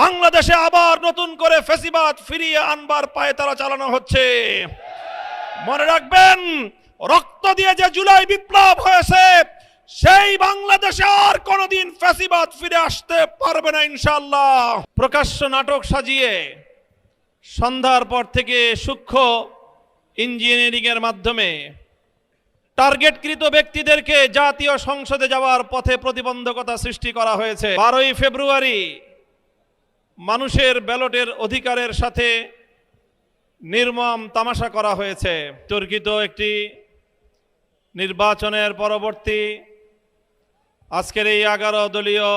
বাংলাদেশে আবার নতুন করে ফ্যাসিবাদ ফিরিয়ে আনবার পায়তারা চালানো হচ্ছে। মনে রাখবেন, রক্ত দিয়ে যে জুলাই বিপ্লব হয়েছে, সেই বাংলাদেশে আর কোনোদিন ফ্যাসিবাদ ফিরে আসতে পারবে না ইনশাআল্লাহ। প্রকাশ্য নাটক সাজিয়ে সন্ধ্যার পর থেকে সূক্ষ্ম ইঞ্জিনিয়ারিং এর মাধ্যমে টার্গেটকৃত ব্যক্তিদেরকে জাতীয় সংসদে যাওয়ার পথে প্রতিবন্ধকতা সৃষ্টি করা হয়েছে। 12ই ফেব্রুয়ারি মানুষের ব্যালটের অধিকারের সাথে নির্মম তামাশা করা হয়েছে। তর্কিত একটি নির্বাচনের পরবর্তী আজকের এই 11 দলীয়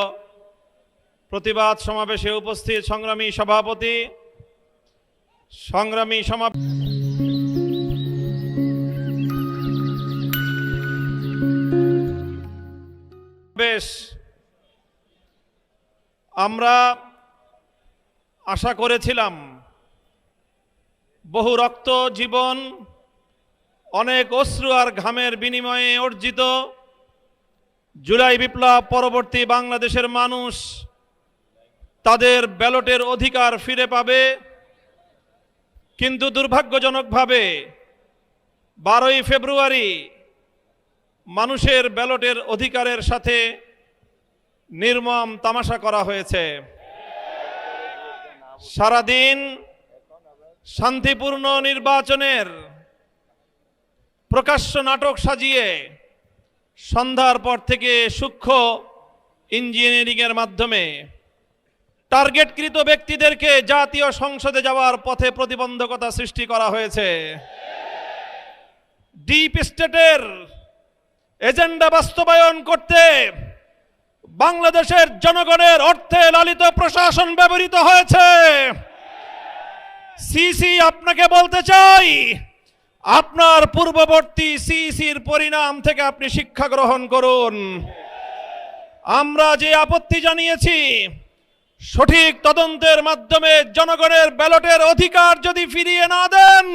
প্রতিবাদ সমাবেশে উপস্থিত সংগ্রামী সভাপতি, সংগ্রামী সমাবেশ আমরা আশা করেছিলাম বহু রক্ত, জীবন, অনেক অশ্রু আর ঘামের বিনিময়ে অর্জিত জুলাই বিপ্লব পরবর্তী বাংলাদেশের মানুষ তাদের ব্যালটের অধিকার ফিরে পাবে। কিন্তু দুর্ভাগ্যজনকভাবে 12ই ফেব্রুয়ারি মানুষের ব্যালটের অধিকারের সাথে নির্মম তামাশা করা হয়েছে। সারাদিন শান্তিপূর্ণ নির্বাচনের প্রকাশ্য নাটক সাজিয়ে সন্ধ্যার পর থেকে সূক্ষ্ম ইঞ্জিনিয়ারিং এর মাধ্যমে টার্গেটকৃত ব্যক্তিদেরকে জাতীয় সংসদে যাওয়ার পথে প্রতিবন্ধকতা সৃষ্টি করা হয়েছে। ডিপ স্টেটের এজেন্ডা বাস্তবায়ন করতে বাংলাদেশের জনগণের অর্থে লালিত প্রশাসন ব্যবহৃত হয়েছে। সিসি, আপনাকে বলতে চাই, আপনার পূর্ববর্তী সিসির পরিণাম থেকে আপনি শিক্ষা গ্রহণ করুন। আমরা যে আপত্তি জানিয়েছি, সঠিক তদন্তের মাধ্যমে জনগণের ব্যালটের অধিকার যদি ফিরিয়ে না দেন,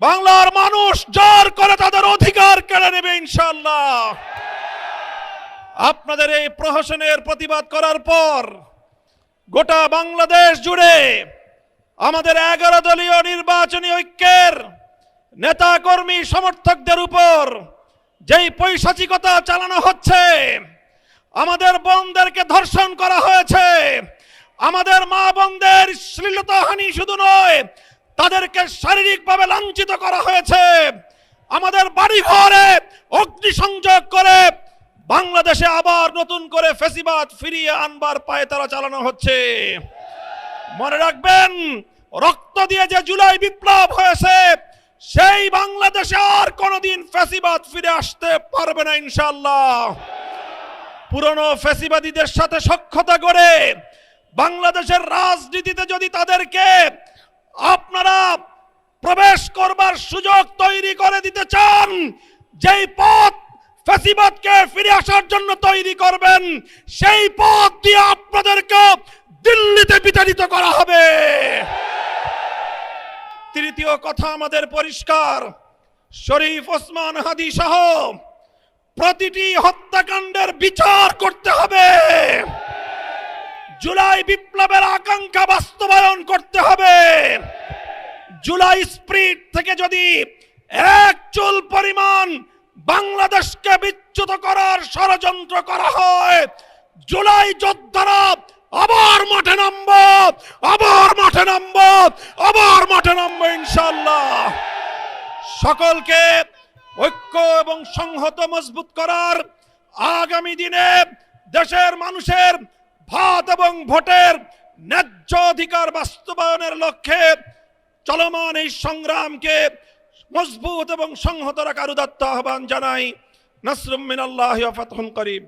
বাংলার মানুষ জোর করে তাদের অধিকার কেড়ে নেবে ইনশাআল্লাহ। আপনাদের এই প্রহসনের প্রতিবাদ করার পর গোটা বাংলাদেশ জুড়ে আমাদের 11 দলীয় নির্বাচনী ঐক্যের নেতা কর্মী সমর্থকদের উপর যেই পৈশাচিকতা চালানো হচ্ছে, আমাদের বোনদেরকে ধর্ষণ করা হয়েছে, আমাদের মা বোনদের শ্লীলতাহানি শুধু নয়, তাদেরকে শারীরিকভাবে লাঞ্ছিত করা হয়েছে, আমাদের বাড়িঘরে অগ্নিসংযোগ করে বাংলাদেশে আবার নতুন করে ফ্যাসিবাদ ফিরিয়ে আনবার পায়তারা চালানো হচ্ছে। মনে রাখবেন, রক্ত দিয়ে যে জুলাই বিপ্লব হয়েছে, সেই বাংলাদেশে আর কোনোদিন ফ্যাসিবাদ ফিরে আসতে পারবে না ইনশাআল্লাহ। পুরনো ফ্যাসিবাদীদের সাথে সখ্যতা করে বাংলাদেশের রাজনীতিতে যদি তাদেরকে আপনারা প্রবেশ করবার সুযোগ তৈরি করে দিতে চান, যেই পথ ফ্যাসিবাদকে ফিরে আসার জন্য তৈরি করবেন, সেই পথ দিয়ে আপনাদেরকে দিল্লিতে বিতাড়িত করা হবে। তৃতীয় কথা আমাদের পরিষ্কার, শরীফ ওসমান হাদি সহ প্রতিটি হত্যাকাণ্ডের বিচার করতে হবে। জুলাই বিপ্লবের আকাঙ্ক্ষা বাস্তবায়ন করতে হবে। জুলাই স্পিরিট থেকে যদি এক চুল পরিমাণ বাংলাদেশকে বিচ্যুত করার ষড়যন্ত্র করা হয়, জুলাই যোদ্ধারা আবার মাঠে নামবো, আবার মাঠে নামবো, আবার মাঠে নামবো ইনশাআল্লাহ। সকলকে ঐক্য এবং সংহত মজবুত করার, আগামী দিনে দেশের মানুষের ভাত এবং ভোটের ন্যায্য অধিকার বাস্তবায়নের লক্ষ্যে চলমান এই সংগ্রামকে মজবুত এবং সংহত রাখার উদাত্ত আহ্বান জানাই। নাসরুম মিনাল্লাহি ওয়া ফাতহুন করিব।